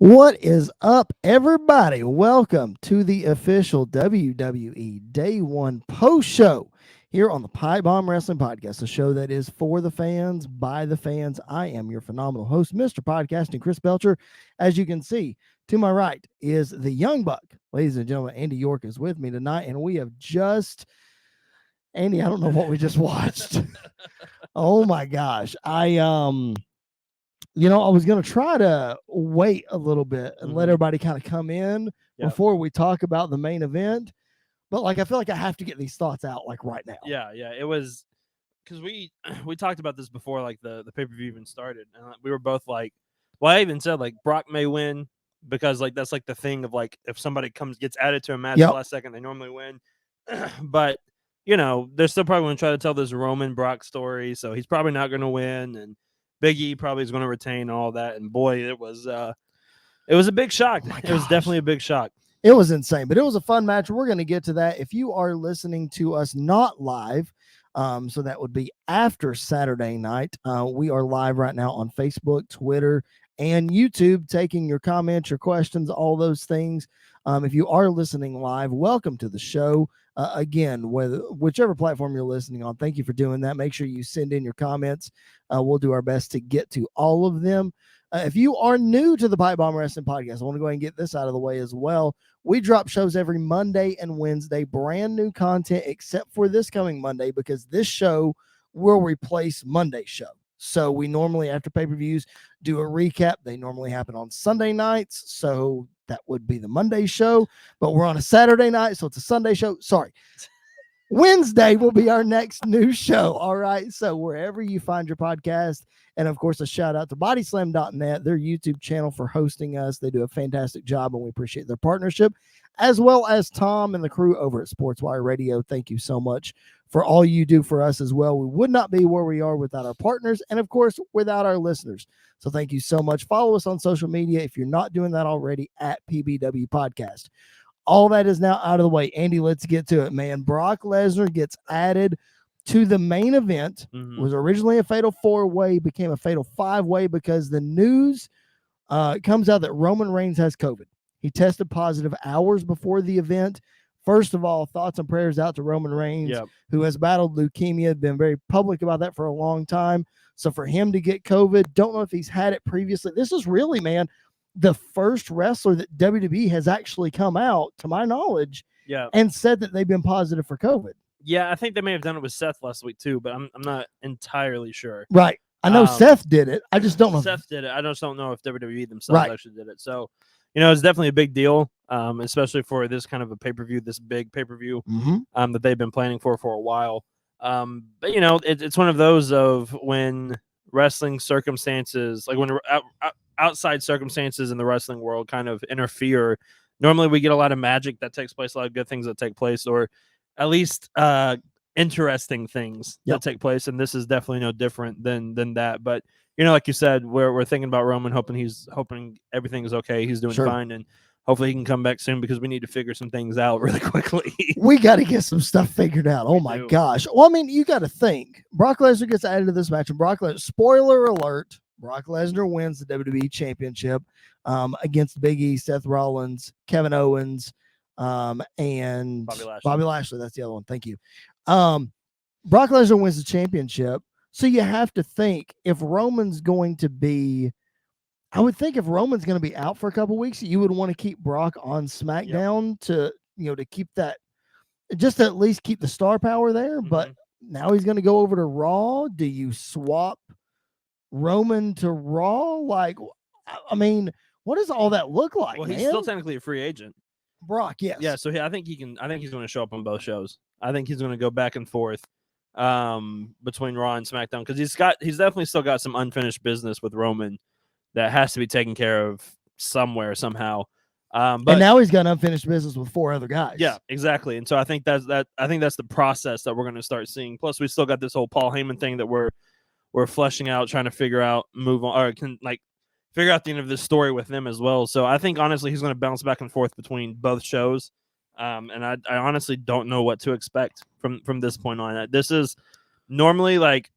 What is up, everybody? Welcome to the official WWE Day One post show here on the PipeBomb Wrestling Podcast, a show that is for the fans, by the fans. I am your phenomenal host, Mr. Podcasting, Chris Belcher. As you can see, to my right is the Young Buck. Ladies and gentlemen, Andy York is with me tonight, and we have just, Andy, I don't know what we just watched. Oh my gosh. I was going to try to wait a little bit and let everybody kind of come in before we talk about the main event. But I feel like I have to get these thoughts out right now. Yeah. It was because we talked about this before, like the pay-per-view even started, and we were both like, well, I even said like Brock may win because like that's like the thing of like if somebody gets added to a match at the last second, they normally win. But they're still probably going to try to tell this Roman Brock story, so he's probably not going to win, and Big E probably is going to retain all that. And boy, it was a big shock. It was definitely a big shock. It was insane, but it was a fun match. We're going to get to that. If you are listening to us not live, so that would be after Saturday night, we are live right now on Facebook, Twitter, and YouTube, taking your comments, your questions, all those things. If you are listening live, welcome to the show. Again, whichever platform you're listening on, thank you for doing that. Make sure you send in your comments. We'll do our best to get to all of them. If you are new to the PipeBomb Wrestling Podcast, I want to go ahead and get this out of the way as well. We drop shows every Monday and Wednesday, brand new content, except for this coming Monday, because this show will replace Monday's show. So we normally, after pay-per-views, do a recap. They normally happen on Sunday nights, so that would be the Monday show. But we're on a Saturday night, so it's a Sunday show. Sorry. Wednesday will be our next new show. All right. So wherever you find your podcast, and of course, a shout out to bodyslam.net, their YouTube channel, for hosting us. They do a fantastic job, and we appreciate their partnership, as well as Tom and the crew over at SportsWire Radio. Thank you so much for all you do for us as well. We would not be where we are without our partners, and of course, without our listeners. So thank you so much. Follow us on social media if you're not doing that already at PBW Podcast. All that is now out of the way. Andy, let's get to it, man. Brock Lesnar gets added to the main event. Was originally a fatal 4-way, became a fatal 5-way because the news comes out that Roman Reigns has COVID. He tested positive hours before the event. First of all, thoughts and prayers out to Roman Reigns, who has battled leukemia, been very public about that for a long time. So for him to get COVID, don't know if he's had it previously. This is really, man, the first wrestler that WWE has actually come out, to my knowledge, and said that they've been positive for COVID. Yeah, I think they may have done it with Seth last week too, but I'm not entirely sure. Right. I know Seth did it. I just don't know. Seth did it. I just don't know if WWE themselves actually did it. So, it's definitely a big deal, especially for this kind of a pay-per-view, this big pay-per-view that they've been planning for a while. But, it's one of those of when wrestling circumstances, like when outside circumstances in the wrestling world kind of interfere. Normally we get a lot of magic that takes place, a lot of good things that take place, or at least interesting things that take place, and this is definitely no different than that. But like you said, we're thinking about Roman, hoping everything is okay, he's doing fine, and hopefully he can come back soon, because we need to figure some things out really quickly. We got to get some stuff figured out. Oh my gosh. Well, I mean, you got to think Brock Lesnar gets added to this match, and Brock Lesnar, spoiler alert, Brock Lesnar wins the WWE Championship against Big E, Seth Rollins, Kevin Owens, and Bobby Lashley. That's the other one. Thank you. Brock Lesnar wins the championship. So you have to think, if Roman's going to be, I would think if Roman's going to be out for a couple weeks, you would want to keep Brock on SmackDown to keep that, just to at least keep the star power there. But now he's going to go over to Raw. Do you swap Roman to Raw? Like, I mean, what does all that look like? Well, he's still technically a free agent. Brock, yes. Yeah, so I think he's going to show up on both shows. I think he's going to go back and forth between Raw and SmackDown, because he's definitely still got some unfinished business with Roman that has to be taken care of somewhere, somehow. But and now he's got unfinished business with 4 other guys. Yeah, exactly. And so I think that's the process that we're going to start seeing. Plus, we still got this whole Paul Heyman thing that we're fleshing out, trying to figure out, move on, or figure out the end of this story with them as well. So I think, honestly, he's going to bounce back and forth between both shows. And I honestly don't know what to expect from this point on. This is normally like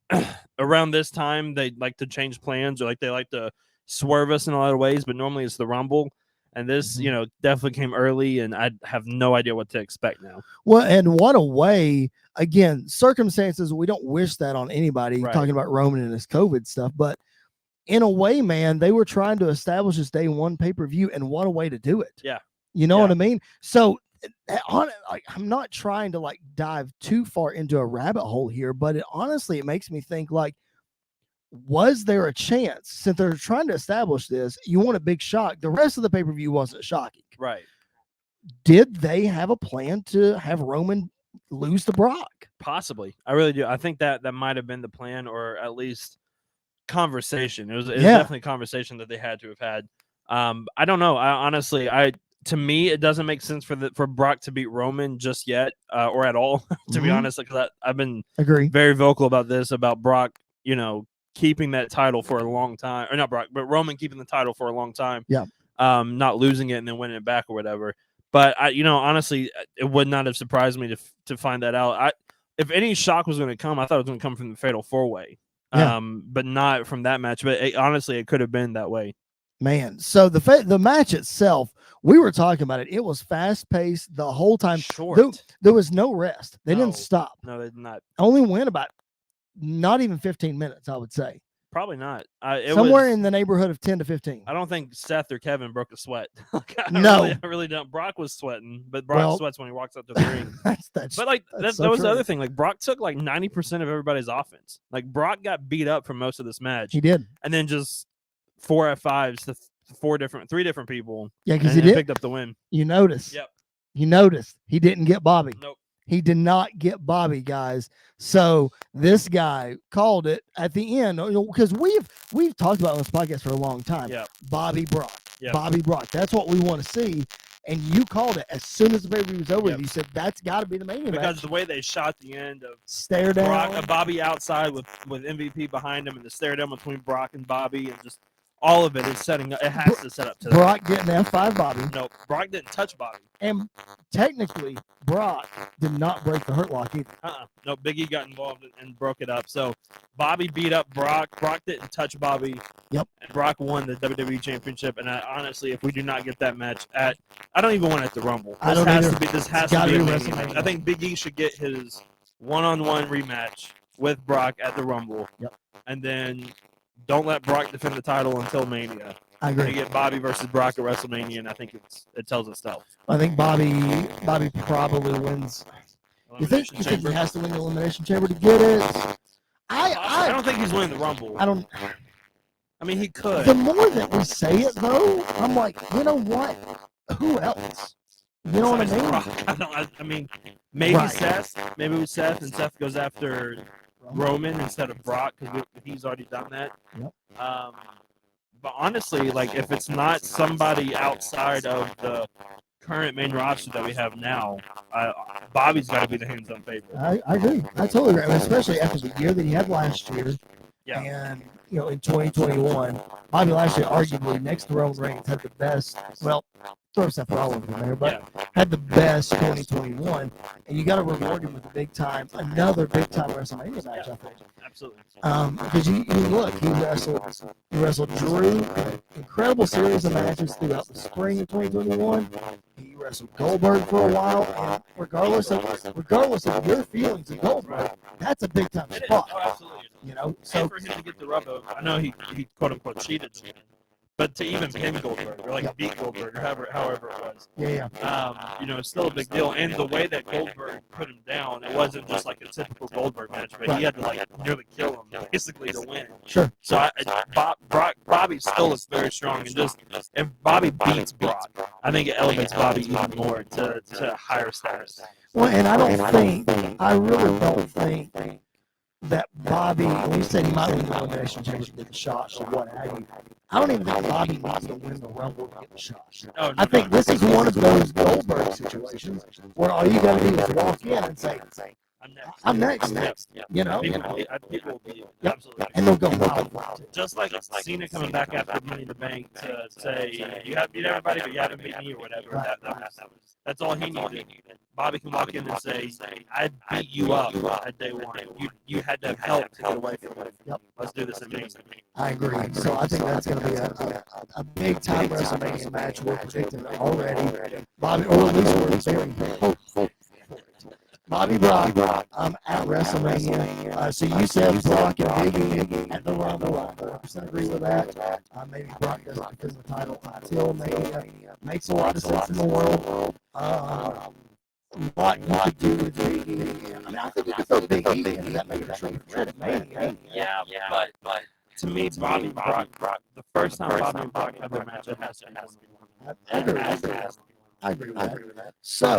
around this time they like to change plans, or like they like to swerve us in a lot of ways, but normally it's the Rumble. And this, you know, definitely came early, and I have no idea what to expect now. Well, and what a way, again, circumstances, we don't wish that on anybody, talking about Roman and his COVID stuff, but in a way, man, they were trying to establish this day one pay-per-view, and what a way to do it. Yeah. You know what I mean? So I'm not trying to like dive too far into a rabbit hole here, but honestly, it makes me think like, was there a chance, since they're trying to establish this, you want a big shock? The rest of the pay-per-view wasn't shocking. Right. Did they have a plan to have Roman lose to Brock? Possibly. I really do. I think that might have been the plan, or at least conversation. It was definitely a conversation that they had to have had. I don't know. To me, it doesn't make sense for Brock to beat Roman just yet, or at all, to be honest, because I've been very vocal about this, about Brock, you know, keeping that title for a long time, or not Brock, but Roman keeping the title for a long time. Yeah. Not losing it and then winning it back or whatever. But honestly, it would not have surprised me to find that out. If any shock was going to come, I thought it was going to come from the Fatal 4-Way. But not from that match. But honestly, it could have been that way. Man, so the match itself, we were talking about it. It was fast paced the whole time. Short. There was no rest. They didn't stop. No, they did not. Only went about not even 15 minutes, I would say. Probably not. Somewhere in the neighborhood of 10 to 15. I don't think Seth or Kevin broke a sweat. No. I really don't. Brock was sweating, but Brock sweats when he walks up to the ring. But like that was the other thing. Like Brock took like 90% of everybody's offense. Like Brock got beat up for most of this match. He did. And then just 4 F5s to three different people. Yeah, because he picked up the win. You noticed. Yep. You noticed he didn't get Bobby. Nope. He did not get Bobby, guys. So this guy called it at the end, because we've talked about this podcast for a long time. Yep. Bobby Brock. Yep. Bobby Brock. That's what we want to see. And you called it as soon as the pay-per-view was over. Yep. You said that's got to be the main event. Because the way they shot the end of stare down, Brock, Bobby outside with MVP behind him, and the stare down between Brock and Bobby, and just all of it is setting up. It has to set up to Brock getting F5 Bobby. No, Brock didn't touch Bobby. And technically, Brock did not break the Hurt Lock either. No, Big E got involved and broke it up. So Bobby beat up Brock. Brock didn't touch Bobby. Yep. And Brock won the WWE Championship. And honestly, if we do not get that match I don't even want it at the Rumble. This has to be WrestleMania. I think Big E should get his one-on-one rematch with Brock at the Rumble. Yep. And then don't let Brock defend the title until Mania. I agree. You get Bobby versus Brock at WrestleMania, and I think it tells itself. I think Bobby probably wins. You think he has to win the Elimination Chamber to get it? I don't think he's winning the Rumble. I mean, he could. The more that we say it, though, I'm like, you know what? Who else? You know what I mean? I mean, maybe Seth. Maybe with Seth, and Seth goes after Roman instead of Brock because he's already done that. Yep. But honestly, like if it's not somebody outside of the current main roster that we have now, Bobby's got to be the hands-on favorite. I agree. I totally agree. I mean, especially after the year that he had last year. Yeah. And, in 2021, Bobby Lashley arguably next to Roman Reigns had the best, well, throw Seth Rollins in there, but had the best 2021. And you got to reward him with another big-time WrestleMania match, I think. Absolutely. Because you look, he wrestled Drew, an incredible series of matches throughout the spring of 2021. He wrestled Goldberg for a while, and regardless of your feelings of Goldberg, that's a big time spot. Oh, absolutely. So and for him to get the rub of, I know he quote unquote cheated, but to even pin Goldberg or beat Goldberg or however it was, it's still a big deal. And the way that Goldberg put him down, it wasn't just like a typical Goldberg match, but he had to nearly kill him basically to win. Sure. So Bobby still looks very strong, and just if Bobby beats Brock, I think it elevates Bobby even more to higher status. Well, and I really don't think that Bobby, we said he might win the Elimination Chamber to get the shot or what have you. I don't even think Bobby needs to win the Rumble to get the shot. I think this is one of those Goldberg situations where all you got to do is walk in and say, I'm next. People will be absolutely. Yep. And they'll go wild. Just like Cena coming back after Money in the Bank to say, you have beat everybody, but you haven't beat me or whatever. That's all he needed. Bobby can walk in and say, "I beat you up at day one. You had to have help to get away from it. Yep. Let's do this at Mania." I agree. So I think that's going to be a big time WrestleMania match. We're predicting it already. Bobby, or at least we're very hopeful. Bobby Brock at WrestleMania. So you said Brock and Biggie at the Rumble. I 100% agree with that. Maybe Brock doesn't defend the title until Mania. Makes a lot of sense in the world. What you could do with Biggie. I mean, I think you could throw Big E into that maybe triple threat at Mania. Yeah, but to me, Bobby Brock, the first time Bobby and Brock have their match, it has to be one. I agree with that. So,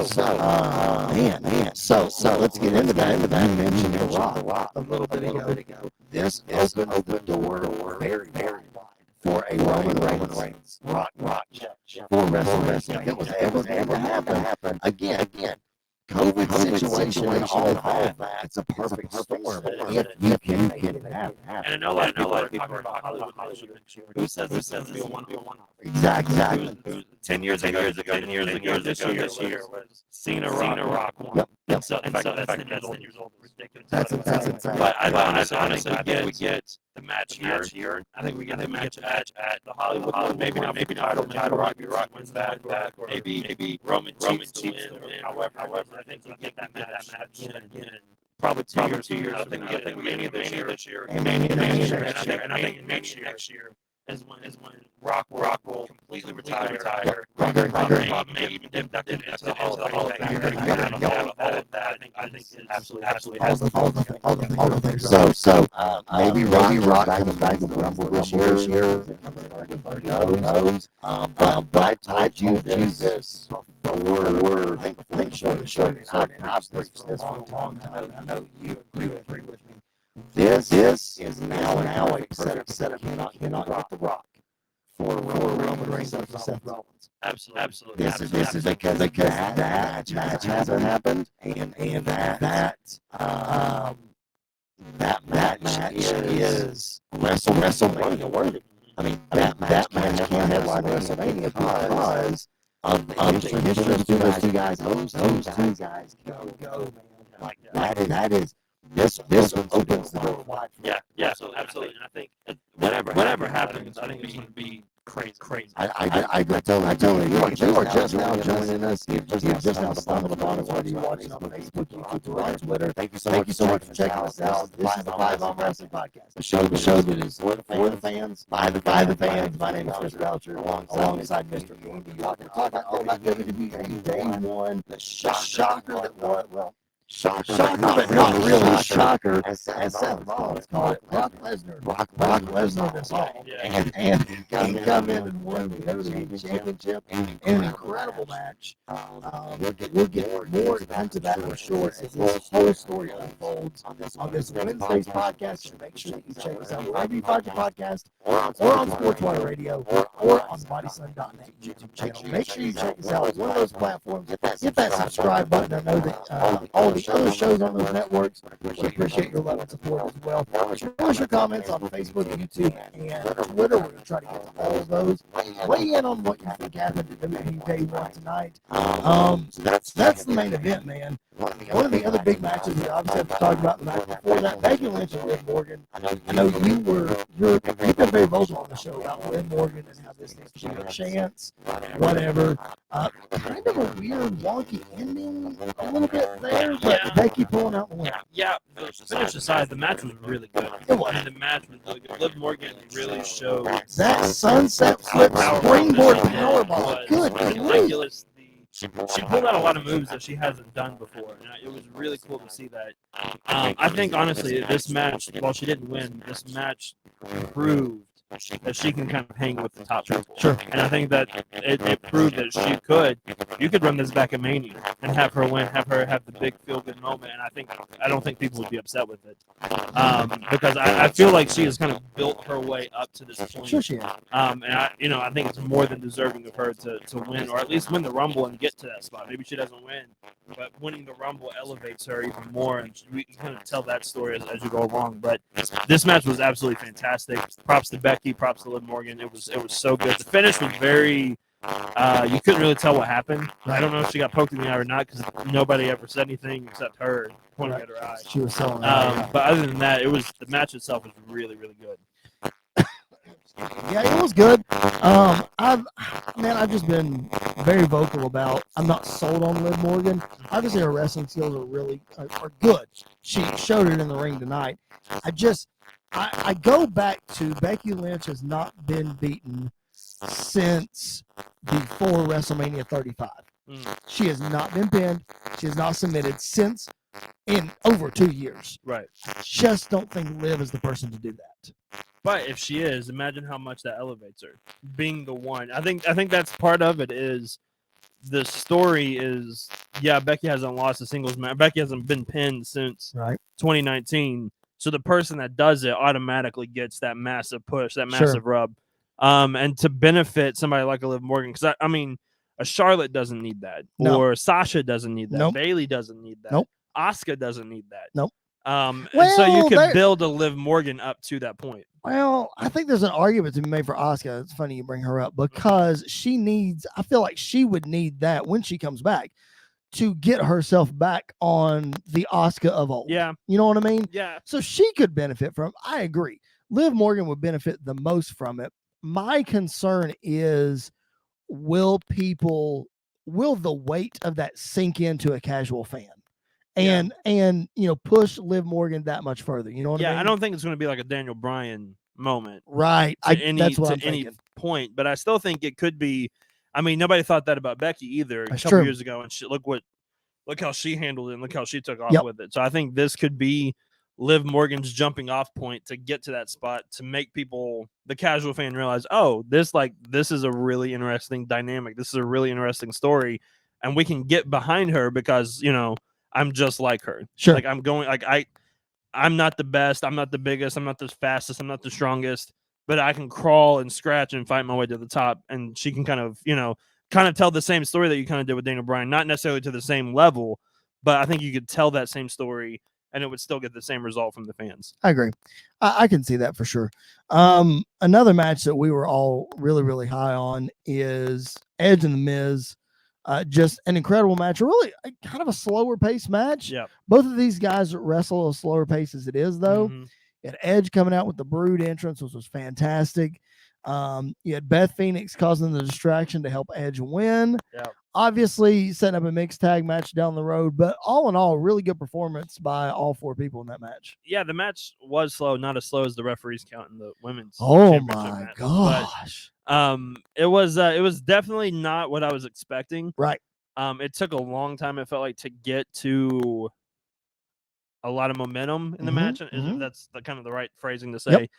let's get into that. You mentioned The Rock a little bit ago. This opens the door very, very wide for a Roman Reigns Rock match for WrestleMania. If it was ever going to happen, again, COVID situation and all of that, it's a perfect storm if you can make it happen. And I know a lot of people are about Hollywood next year. Who says this is a one-on-one? Exactly. 10 years ago, this year was Cena Rock one. Yep. So that's 10 years old. Ridiculous. That's insane. But I honestly we get the match here. I think we get the match at the Hollywood one. Maybe not title. Rock wins that. Or maybe Roman cheats to win. However, I think we get that match again. Probably 2 years. I think we get Mania this year. And Mania next year. And I think next year is when Rock will completely retire. May even dip into the Hall of Fame. All of that. I think it's absolutely all the things. So maybe Rock comes back to the Rumble this year. Who knows? But I do this for think show. And I've preached this for a long time. I know you agree with me. This is now a perfect setup. Cannot get the Rock for Roman Reigns versus Seth Rollins. Absolutely. This is because that match hasn't happened, and that match is WrestleMania worthy. I mean, that match can't headline WrestleMania because of the history of those two guys. Those two guys go, man. Like that is. This opens the door wide. Yeah, absolutely. And I think whatever happens, I think it's going to be crazy. I totally. You are just now joining us. You've just now stumbled upon us. Whether you're watching on Facebook, YouTube, or on Twitter, thank you so much for checking us out. This is the PipeBomb Wrestling Podcast, the show that is for the fans, by the fans. My name is Chris Belcher, alongside Mr. Andy. We're talking all about WWE Day One, the shocker that was Shocker, but not really a shocker, as Seth Rollins called it. Brock Lesnar this all, and he come in and won the WWE Championship in an incredible match. We'll get more into that for sure as this whole story unfolds on this Wednesday's podcast. So make sure that you check us out wherever you find your podcast, or on Sportswater Radio, or on BodySun.net YouTube channel. Make sure you check us out on one of those platforms. Hit that subscribe button. I know that all the other shows on those networks. We appreciate your love and support as well. Post your comments on Facebook, YouTube, and Twitter. We're going to try to get to all of those. Weigh in on what you think happened at WWE Day One tonight. That's the main event, man. One of the other big matches we obviously have to talk about the night before that, Becky Lynch and Liv Morgan. I know you've been very vocal on the show about Liv Morgan and how this thing's a chance, whatever. Kind of a weird, wonky ending a little bit there, but Becky pulling out the win. Yeah. Finish aside, the match was really good. It was. And the match was really good. Liv Morgan really showed that sunset flip springboard powerbomb. Good ridiculous. She pulled out a lot of moves that she hasn't done before, and it was really cool to see that. I think, honestly, this match, while she didn't win, this match proved that she can kind of hang with the top people. Sure. And I think that it proved that you could run this back at Mania and have her win, have her have the big feel-good moment, and I don't think people would be upset with it. Because I feel like she has kind of built her way up to this point. Sure she has. And I think it's more than deserving of her to win, or at least win the Rumble and get to that spot. Maybe she doesn't win, but winning the Rumble elevates her even more, and we can kind of tell that story as you go along. But this match was absolutely fantastic. Props to Becky, props to Liv Morgan. It was so good. The finish was very You couldn't really tell what happened. I don't know if she got poked in the eye or not because nobody ever said anything except her pointing at her eye. She was selling But other than that, the match itself was really, really good. Yeah, it was good. I've just been very vocal about I'm not sold on Liv Morgan. Obviously, her wrestling skills are good. She showed it in the ring tonight. I go back to Becky Lynch has not been beaten since before WrestleMania 35. She has not been pinned. She has not submitted since in over 2 years. Right. I just don't think Liv is the person to do that. But if she is, imagine how much that elevates her. Being the one. I think that's part of it is the story is, yeah, Becky hasn't lost a singles match. Becky hasn't been pinned since 2019. So the person that does it automatically gets that massive push, that massive rub. And to benefit somebody like a Liv Morgan, because I mean, a Charlotte doesn't need that. No. Or Sasha doesn't need that. Nope. Bayley doesn't need that. Nope. Asuka doesn't need that. Nope. And so you could build a Liv Morgan up to that point. Well, I think there's an argument to be made for Asuka. It's funny you bring her up because I feel like she would need that when she comes back to get herself back on the Asuka of old. Yeah. You know what I mean? Yeah. So she could benefit from it. I agree. Liv Morgan would benefit the most from it. My concern is, will the weight of that sink into a casual fan? And push Liv Morgan that much further. You know what I mean? Yeah, I don't think it's going to be like a Daniel Bryan moment. Right. That's what I'm any thinking. point, but I still think it could be. I mean, nobody thought that about Becky either That's a couple true. years ago, and look how she handled it and look how she took off with it. So I think this could be Liv Morgan's jumping off point to get to that spot to make the casual fan realize, oh, this is a really interesting dynamic. This is a really interesting story, and we can get behind her because, I'm just like her. Sure. Like I'm not the best. I'm not the biggest. I'm not the fastest. I'm not the strongest, but I can crawl and scratch and fight my way to the top. And she can kind of tell the same story that you kind of did with Daniel Bryan, not necessarily to the same level, but I think you could tell that same story and it would still get the same result from the fans. I agree. I can see that for sure. Another match that we were all really, really high on is Edge and The Miz. Just an incredible match. Really kind of a slower pace match. Yeah. Both of these guys wrestle a slower pace as it is, though. Mm-hmm. You had Edge coming out with the Brood entrance, which was fantastic. You had Beth Phoenix causing the distraction to help Edge win. Yeah. Obviously, setting up a mixed tag match down the road, but all in all, really good performance by all four people in that match. Yeah, the match was slow, not as slow as the referees count in the women's. Oh my gosh! It was definitely not what I was expecting. Right. It took a long time. It felt like to get to a lot of momentum in the match. If that's kind of the right phrasing to say. Yep.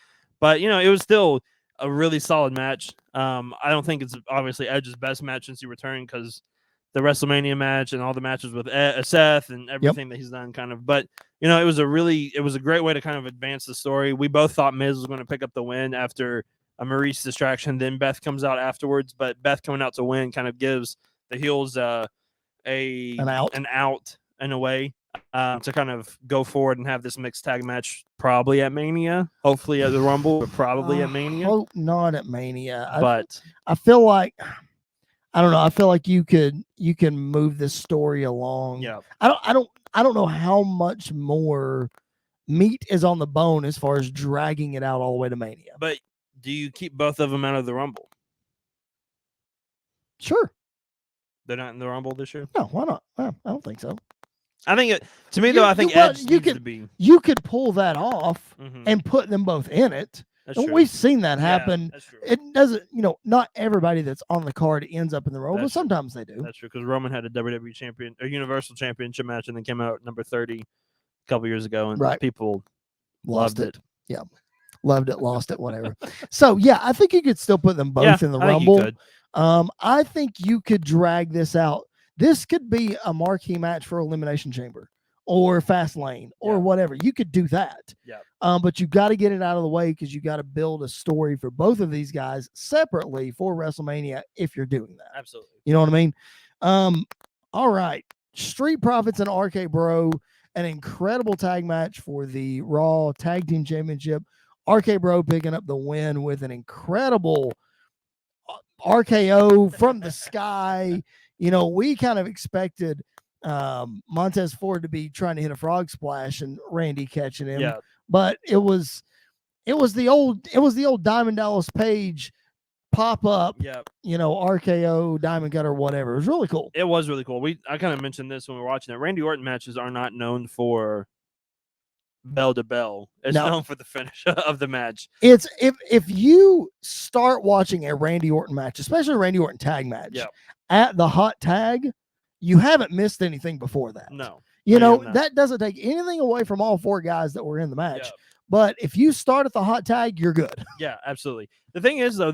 But it was still a really solid match. I don't think it's obviously Edge's best match since he returned because the WrestleMania match and all the matches with Seth and everything that he's done kind of. But, it was a great way to kind of advance the story. We both thought Miz was going to pick up the win after a Maurice distraction. Then Beth comes out afterwards, but Beth coming out to win kind of gives the heels an out in a way. To kind of go forward and have this mixed tag match probably at Mania, hopefully at the Rumble, but probably at Mania. Hope not at Mania. But I feel like I don't know. I feel like you can move this story along. Yeah. I don't know how much more meat is on the bone as far as dragging it out all the way to Mania. But do you keep both of them out of the Rumble? Sure. They're not in the Rumble this year? No, why not? I don't think so. I think I think Edge needs to be. You could pull that off and put them both in it. And we've seen that happen. Yeah, that's true. It doesn't, not everybody that's on the card ends up in the Rumble, but sometimes they do. That's true, because Roman had a WWE champion or Universal Championship match and then came out number 30 a couple years ago, and people loved it. Yeah. Loved it, lost it, whatever. So yeah, I think you could still put them both in the Rumble. I think you could drag this out. This could be a marquee match for Elimination Chamber or Fastlane or whatever. You could do that. Yeah. But you got to get it out of the way because you got to build a story for both of these guys separately for WrestleMania if you're doing that. Absolutely. You know what I mean? All right. Street Profits and RK Bro, an incredible tag match for the Raw Tag Team Championship. RK Bro picking up the win with an incredible RKO from the sky. We kind of expected Montez Ford to be trying to hit a frog splash and Randy catching him, but it was the old Diamond Dallas Page pop up. RKO, Diamond Cutter, whatever. It was really cool. It was really cool. I kind of mentioned this when we were watching it. Randy Orton matches are not known for bell to bell. It's known for the finish of the match. It's if you start watching a Randy Orton match, especially a Randy Orton tag match, at the hot tag, you haven't missed anything before that. No. That doesn't take anything away from all four guys that were in the match. But if you start at the hot tag, you're good. Yeah, absolutely. The thing is, though,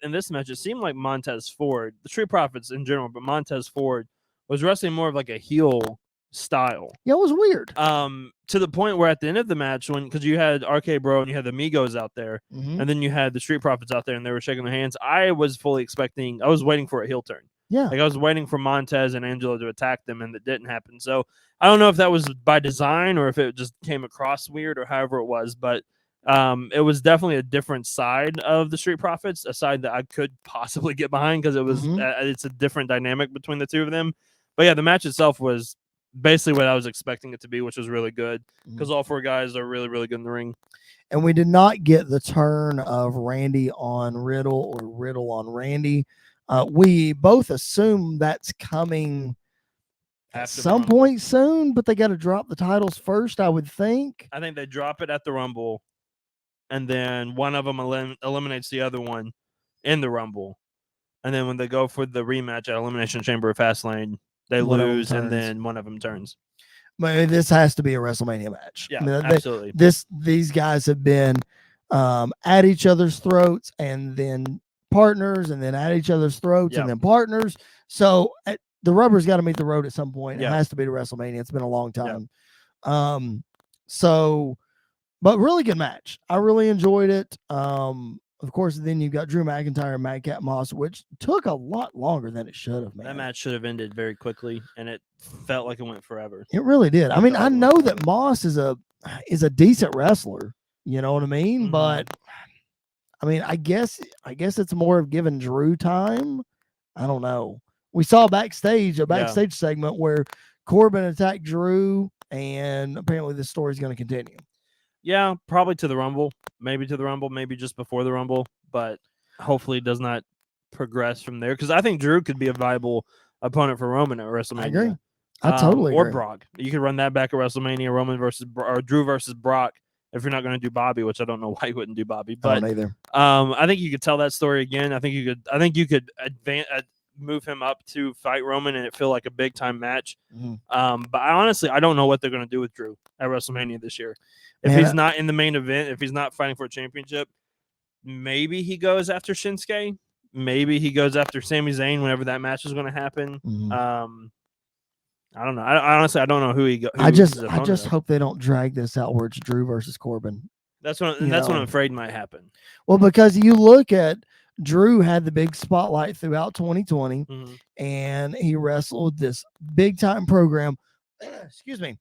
in this match, it seemed like Montez Ford, the Street Profits in general, but Montez Ford was wrestling more of like a heel style. Yeah, it was weird. To the point where at the end of the match, because you had RK Bro and you had the Migos out there, and then you had the Street Profits out there, and they were shaking their hands, I was waiting for a heel turn. Yeah. Like I was waiting for Montez and Angelo to attack them, and that didn't happen. So I don't know if that was by design or if it just came across weird or however it was, but it was definitely a different side of the Street Profits, a side that I could possibly get behind because it was it's a different dynamic between the two of them. But yeah, the match itself was basically what I was expecting it to be, which was really good because all four guys are really, really good in the ring. And we did not get the turn of Randy on Riddle or Riddle on Randy. We both assume that's coming at some point soon, but they got to drop the titles first, I would think. I think they drop it at the Rumble, and then one of them eliminates the other one in the Rumble. And then when they go for the rematch at Elimination Chamber of Fastlane, they lose, and then one of them turns. But this has to be a WrestleMania match. Yeah, absolutely. These guys have been at each other's throats, and then partners, and then at each other's throats, and then partners. So the rubber's got to meet the road at some point. It has to be to WrestleMania. It's been a long time. But really good match. I really enjoyed it. Of course, then you've got Drew McIntyre and Madcap Moss, which took a lot longer than it should have, man. That match should have ended very quickly, and it felt like it went forever. It really did. I mean, I know that Moss is a decent wrestler, you know what I mean? But I mean, I guess it's more of giving Drew time. I don't know. We saw a backstage segment where Corbin attacked Drew, and apparently this story is going to continue. Yeah, probably to the Rumble, maybe just before the Rumble, but hopefully it does not progress from there because I think Drew could be a viable opponent for Roman at WrestleMania. I agree. I totally agree. Or Brock. You could run that back at WrestleMania, Roman versus or Drew versus Brock. If you're not going to do Bobby, which I don't know why you wouldn't do Bobby, but I don't either. I think you could tell that story again. I think you could move him up to fight Roman and it feel like a big time match. But I don't know what they're going to do with Drew at WrestleMania this year. If he's not in the main event, if he's not fighting for a championship, maybe he goes after Shinsuke. Maybe he goes after Sami Zayn whenever that match is going to happen. I don't know. Honestly, I don't know who he goes. I just hope they don't drag this out where it's Drew versus Corbin. That's what I'm afraid might happen. Well, because you look at Drew had the big spotlight throughout 2020, and he wrestled this big time program. Excuse me.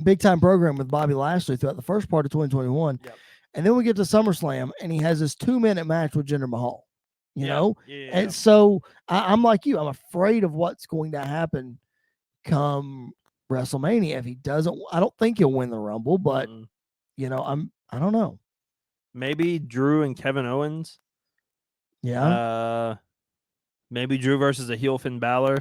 Big time program with Bobby Lashley throughout the first part of 2021. And then we get to SummerSlam and he has this 2-minute match with Jinder Mahal, you know? And so I'm like you, I'm afraid of what's going to happen come WrestleMania. If he doesn't, I don't think he'll win the Rumble, but I don't know. Maybe Drew and Kevin Owens. Yeah. Maybe Drew versus a heel Finn Balor.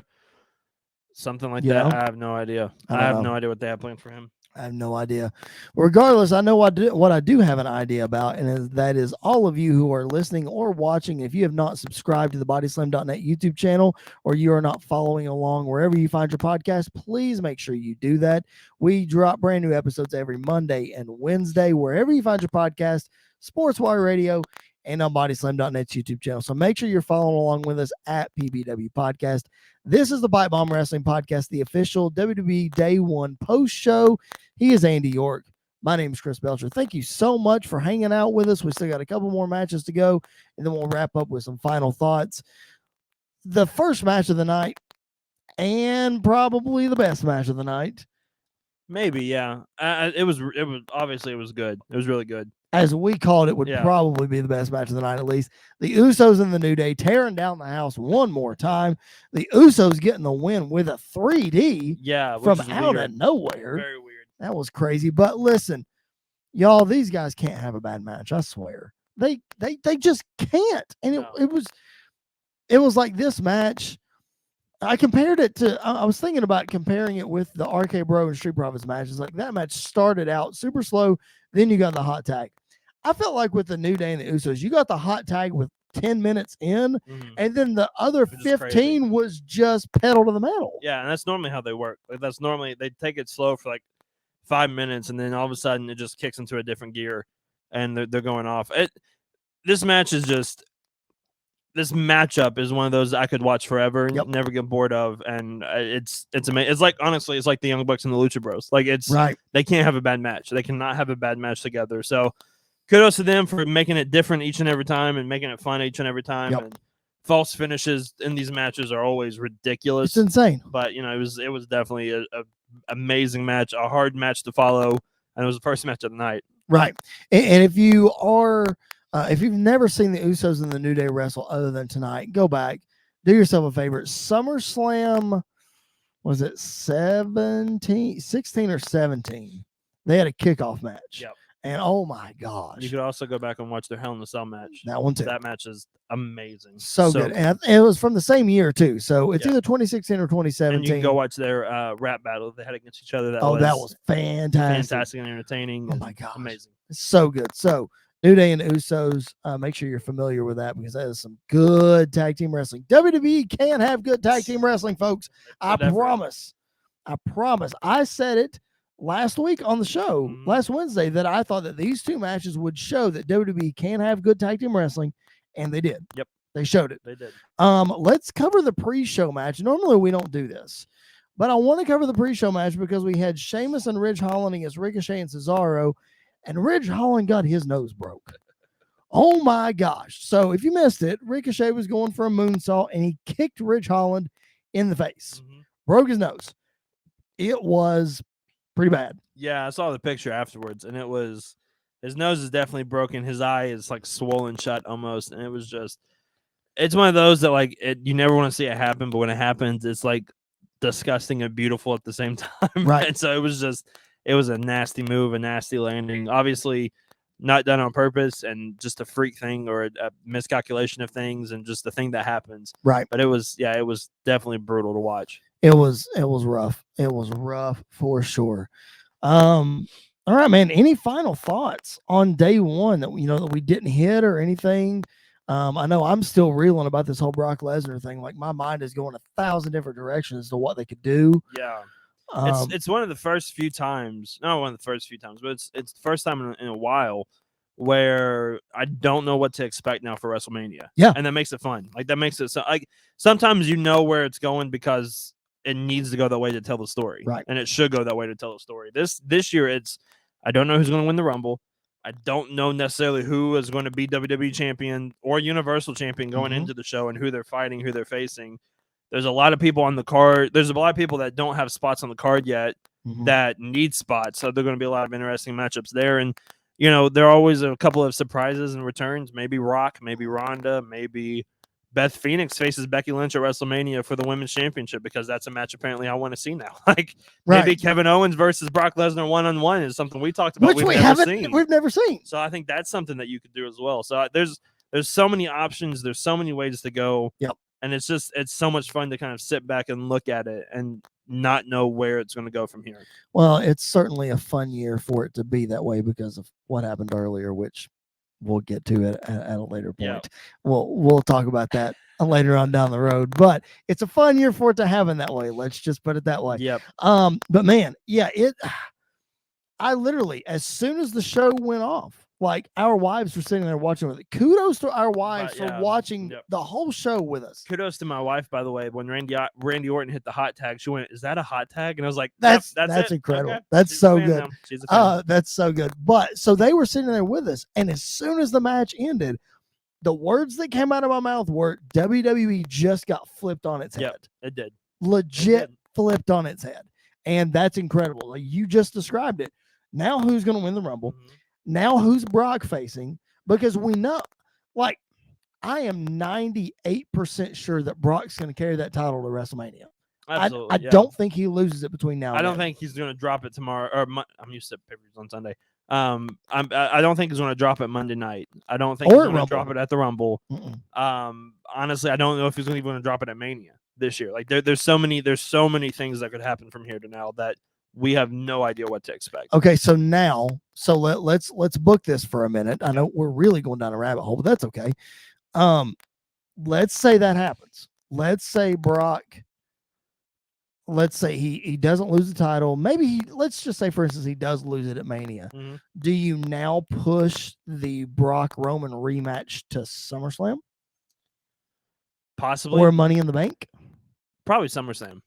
Something like that. I have no idea. I have no idea what they have planned for him. I have no idea. Regardless, I know what I do have an idea about, and that is all of you who are listening or watching. If you have not subscribed to the BodySlam.net YouTube channel, or you are not following along wherever you find your podcast, please make sure you do that. We drop brand new episodes every Monday and Wednesday, wherever you find your podcast, Sports Wire Radio, and on BodySlam.net's YouTube channel. So make sure you're following along with us at PBW Podcast. This is the PipeBomb Wrestling Podcast, the official WWE Day 1 post show. He is Andy York. My name is Chris Belcher. Thank you so much for hanging out with us. We still got a couple more matches to go, and then we'll wrap up with some final thoughts. The first match of the night, and probably the best match of the night. Maybe, yeah. It was obviously it was good. It was really good. as we called it, would probably be the best match of the night, at least. The Usos and the New Day tearing down the house one more time. The Usos getting the win with a 3D from out of nowhere. Very weird. That was crazy. But listen, y'all, these guys can't have a bad match. I swear. They just can't. And it was like this match. I compared it to, I was thinking about comparing it with the RK Bro and Street Profits matches. Like that match started out super slow, then you got the hot tag. I felt like with the New Day and the Usos, you got the hot tag with 10 minutes in, and then the other 15 was just pedal to the metal. Yeah, and that's normally how they work. Like that's normally they take it slow for like 5 minutes, and then all of a sudden it just kicks into a different gear, and they're going off. This match is just. This matchup is one of those I could watch forever and never get bored of, and it's amazing. It's like honestly, it's like the Young Bucks and the Lucha Bros. Like it's they can't have a bad match. They cannot have a bad match together. So kudos to them for making it different each and every time and making it fun each and every time. And false finishes in these matches are always ridiculous. It's insane, but you know it was definitely a amazing match, a hard match to follow, and it was the first match of the night. Right, and if you are. If you've never seen the Usos and the New Day wrestle other than tonight, go back, do yourself a favor. SummerSlam, was it 16 or 17? They had a kickoff match. Yep. And oh my gosh. You could also go back and watch their Hell in a Cell match. That one too. That match is amazing. So good. And it was from the same year too. So it's either 2016 or 2017. And you can go watch their rap battle they had against each other. That was fantastic. Fantastic and entertaining. Oh my gosh. Amazing. So good. So New Day and Usos, make sure you're familiar with that because that is some good tag team wrestling. WWE can have good tag team wrestling, folks. I promise. I said it last week on the show, last Wednesday, that I thought that these two matches would show that WWE can have good tag team wrestling, and they did. Yep. They showed it. They did. Let's cover the pre-show match. Normally we don't do this, but I want to cover the pre-show match because we had Sheamus and Ridge Holland against Ricochet and Cesaro, and Ridge Holland got his nose broke. Oh my gosh. So if you missed it, Ricochet was going for a moonsault and he kicked Ridge Holland in the face. Broke his nose. It was pretty bad. Yeah, I saw the picture afterwards, and it was his nose is definitely broken. His eye is like swollen shut almost, and it was just it's one of those that like you never want to see it happen, but when it happens, it's like disgusting and beautiful at the same time. Right. And so it was a nasty move, a nasty landing. Obviously, not done on purpose, and just a freak thing or a miscalculation of things, and just the thing that happens. Right. But it was definitely brutal to watch. It was rough. It was rough for sure. All right, man. Any final thoughts on day one that that we didn't hit or anything? I know I'm still reeling about this whole Brock Lesnar thing. Like my mind is going 1,000 different directions as to what they could do. Yeah. It's one of the first few times, not one of the first few times, but it's the first time in a while where I don't know what to expect now for WrestleMania. Yeah. And that makes it fun. Like that makes it so like sometimes you know where it's going because it needs to go that way to tell the story. Right. And it should go that way to tell the story. This year I don't know who's going to win the Rumble. I don't know necessarily who is going to be WWE champion or Universal champion going into the show and who they're fighting, who they're facing. There's a lot of people on the card. There's a lot of people that don't have spots on the card yet that need spots. So there are going to be a lot of interesting matchups there. And, there are always a couple of surprises and returns. Maybe Rock, maybe Ronda, maybe Beth Phoenix faces Becky Lynch at WrestleMania for the Women's Championship because that's a match apparently I want to see now. Like maybe Kevin Owens versus Brock Lesnar 1-on-1 is something we talked about. Which we've never seen. So I think that's something that you could do as well. So there's so many options. There's so many ways to go. Yep. And it's so much fun to kind of sit back and look at it and not know where it's going to go from here. Well, it's certainly a fun year for it to be that way because of what happened earlier, which we'll get to it at a later point. Yeah. We'll talk about that later on down the road, but it's a fun year for it to happen that way. Let's just put it that way. Yep. But man, yeah, I literally, as soon as the show went off, like our wives were sitting there watching with it. Kudos to our wives for watching the whole show with us. Kudos to my wife, by the way. When Randy Orton hit the hot tag, she went, "Is that a hot tag?" And I was like, "That's it. incredible. Okay. That's She's so good. She's a fan. That's so good." But so they were sitting there with us, and as soon as the match ended, the words that came out of my mouth were WWE just got flipped on its head. It did. Legit flipped on its head. And that's incredible. Like you just described it. Now who's going to win the Rumble? Now who's Brock facing? Because we know, like, I am 98% sure that Brock's going to carry that title to WrestleMania. Absolutely. I don't think he loses it between now and I don't then. think he's going to drop it tomorrow. Or I'm used to pay-per-views on Sunday. I don't think he's going to drop it Monday night. I don't think he's going to drop it at the Rumble. Honestly, I don't know if he's going to drop it at Mania this year. Like there's so many things that could happen from here to now that we have no idea what to expect. Okay, so let's book this for a minute. I know we're really going down a rabbit hole, but that's okay. Let's say that happens. Let's say Brock. Let's say he doesn't lose the title. Maybe let's just say, for instance, he does lose it at Mania. Mm-hmm. Do you now push the Brock Roman rematch to SummerSlam? Possibly. Or Money in the Bank? Probably SummerSlam.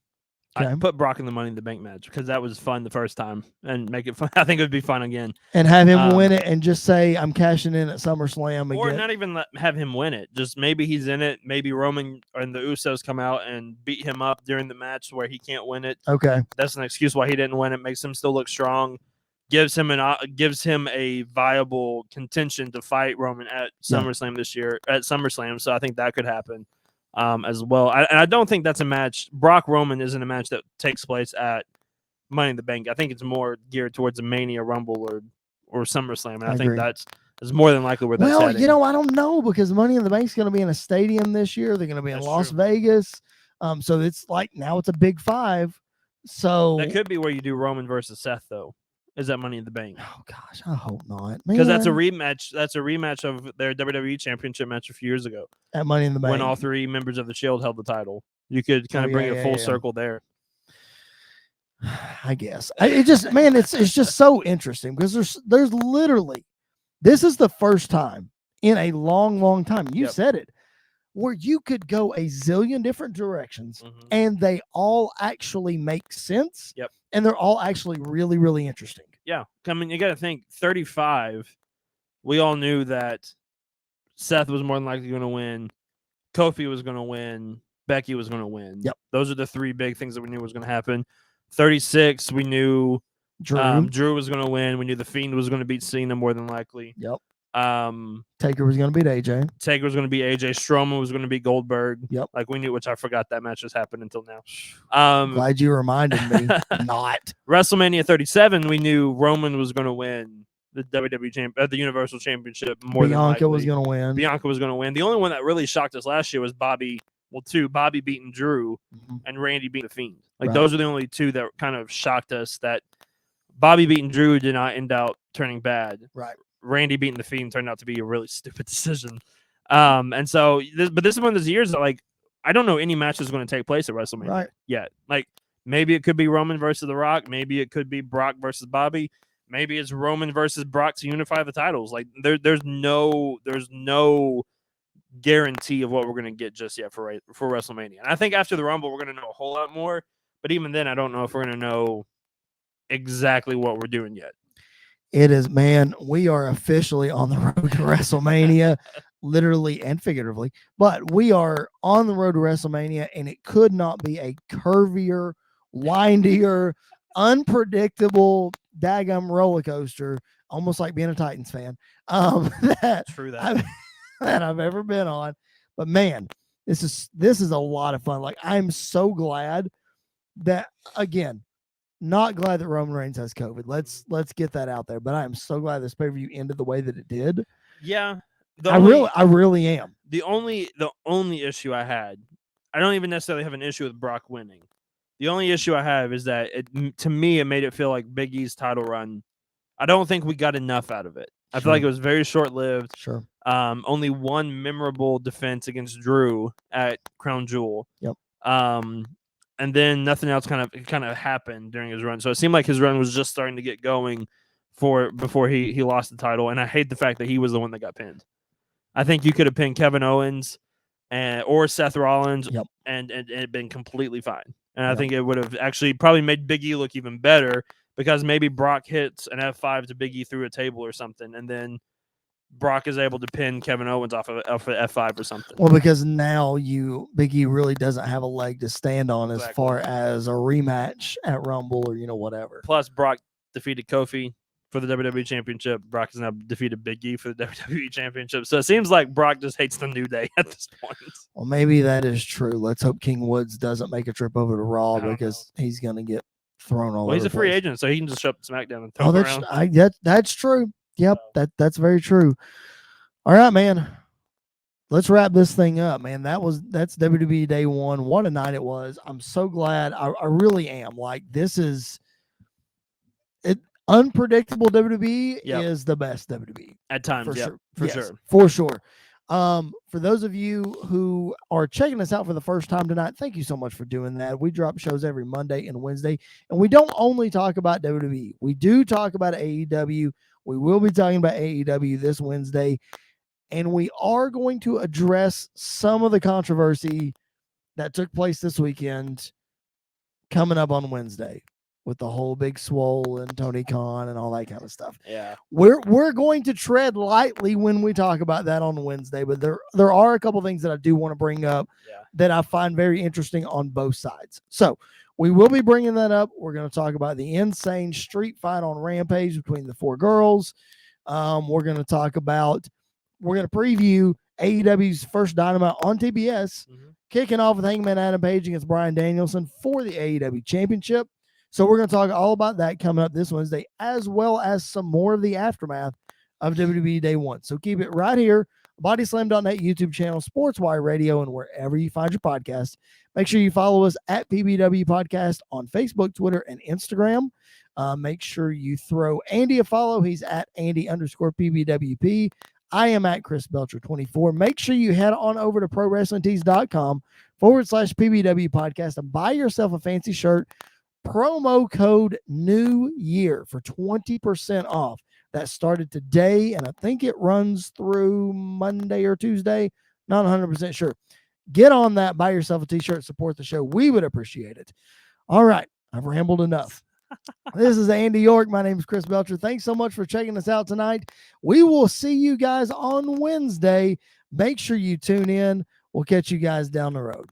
Okay. I put Brock in the Money in the Bank match because that was fun the first time and make it fun. I think it would be fun again. And have him win it and just say, I'm cashing in at SummerSlam again. Or not even have him win it. Just maybe he's in it. Maybe Roman and the Usos come out and beat him up during the match where he can't win it. Okay. That's an excuse why he didn't win it. Makes him still look strong. Gives him a viable contention to fight Roman at SummerSlam this year. At SummerSlam. So I think that could happen. As well. I don't think that's a match. Brock Roman isn't a match that takes place at Money in the Bank. I think it's more geared towards a Mania, Rumble, or SummerSlam. And I think that's more than likely where that's heading. I don't know because Money in the Bank is going to be in a stadium this year. They're going to be in Las Vegas. So it's like now it's a big five. So that could be where you do Roman versus Seth, though. Is that Money in the Bank? Oh gosh, I hope not. Because that's a rematch. That's a rematch of their WWE Championship match a few years ago. At Money in the Bank, when all three members of the Shield held the title, you could kind of bring it full circle there. I guess it just, man, it's just so interesting because there's literally, this is the first time in a long time. You said it, where you could go a zillion different directions and they all actually make sense. Yep. And they're all actually really, really interesting. Yeah. I mean, you got to think 35. We all knew that Seth was more than likely going to win. Kofi was going to win. Becky was going to win. Yep. Those are the three big things that we knew was going to happen. 36, we knew Drew was going to win. We knew The Fiend was going to beat Cena more than likely. Yep. Taker was going to beat AJ. Taker was going to beat AJ. Strowman was going to beat Goldberg. Yep. Like we knew, which I forgot that match has happened until now. Glad you reminded me. Not. WrestleMania 37, we knew Roman was going to win the WWE the Universal Championship more than likely. Bianca was going to win. Bianca was going to win. The only one that really shocked us last year was Bobby beating Drew and Randy beating The Fiend. Like those are the only two that kind of shocked us. That Bobby beating Drew did not end out turning bad. Right. Randy beating The Fiend turned out to be a really stupid decision. And so, this is one of those years that, like, I don't know any match that's going to take place at WrestleMania yet. Like, maybe it could be Roman versus The Rock. Maybe it could be Brock versus Bobby. Maybe it's Roman versus Brock to unify the titles. Like, there's no guarantee of what we're going to get just yet for WrestleMania. And I think after the Rumble, we're going to know a whole lot more. But even then, I don't know if we're going to know exactly what we're doing yet. It is, man, we are officially on the road to WrestleMania, literally and figuratively, but we are on the road to WrestleMania, and it could not be a curvier, windier, unpredictable, daggum roller coaster, almost like being a Titans fan, that I've ever been on. But man, this is a lot of fun. Like, I'm so glad that, again, not glad that Roman Reigns has COVID. Let's get that out there. But I am so glad this pay-per-view ended the way that it did. Yeah. I really am. The only issue I had, I don't even necessarily have an issue with Brock winning. The only issue I have is that to me, it made it feel like Big E's title run. I don't think we got enough out of it. I feel like it was very short-lived. Sure. Only one memorable defense against Drew at Crown Jewel. Yep. And then nothing else kind of happened during his run. So it seemed like his run was just starting to get going before he lost the title. And I hate the fact that he was the one that got pinned. I think you could have pinned Kevin Owens or Seth Rollins and it been completely fine. And I think it would have actually probably made Big E look even better because maybe Brock hits an F5 to Big E through a table or something. And then Brock is able to pin Kevin Owens off of F5 or something. Well, because now Big E really doesn't have a leg to stand on as far as a rematch at Rumble or whatever. Plus, Brock defeated Kofi for the WWE Championship. Brock has now defeated Big E for the WWE Championship. So it seems like Brock just hates the New Day at this point. Well, maybe that is true. Let's hope King Woods doesn't make a trip over to Raw because he's going to get thrown all over. Well, he's a free agent, so he can just show up at SmackDown and throw him around. That's true. Yep, that's very true. All right, man. Let's wrap this thing up, man. That's WWE Day 1. What a night it was. I'm so glad. I really am. Like, this is it. Unpredictable WWE is the best WWE at times. For sure. For sure. For those of you who are checking us out for the first time tonight, thank you so much for doing that. We drop shows every Monday and Wednesday, and we don't only talk about WWE. We do talk about AEW. We will be talking about AEW this Wednesday. And we are going to address some of the controversy that took place this weekend coming up on Wednesday with the whole Big Swole and Tony Khan and all that kind of stuff. Yeah. We're going to tread lightly when we talk about that on Wednesday, but there are a couple things that I do want to bring up that I find very interesting on both sides. So we will be bringing that up. We're going to talk about the insane street fight on Rampage between the 4 girls. We're going to preview AEW's first Dynamite on TBS, kicking off with Hangman Adam Page against Bryan Danielson for the AEW Championship. So we're going to talk all about that coming up this Wednesday, as well as some more of the aftermath of WWE Day 1. So keep it right here, BodySlam.net YouTube channel, SportsWire Radio, and wherever you find your podcast. Make sure you follow us at PBW Podcast on Facebook, Twitter, and Instagram. Make sure you throw Andy a follow. He's at Andy_PBWP. I am at Chris Belcher 24. Make sure you head on over to ProWrestlingTees.com/PBW podcast and buy yourself a fancy shirt. Promo code New Year for 20% off. That started today, and I think it runs through Monday or Tuesday. Not 100% sure. Get on that. Buy yourself a t-shirt. Support the show. We would appreciate it. All right. I've rambled enough. This is Andy York. My name is Chris Belcher. Thanks so much for checking us out tonight. We will see you guys on Wednesday. Make sure you tune in. We'll catch you guys down the road.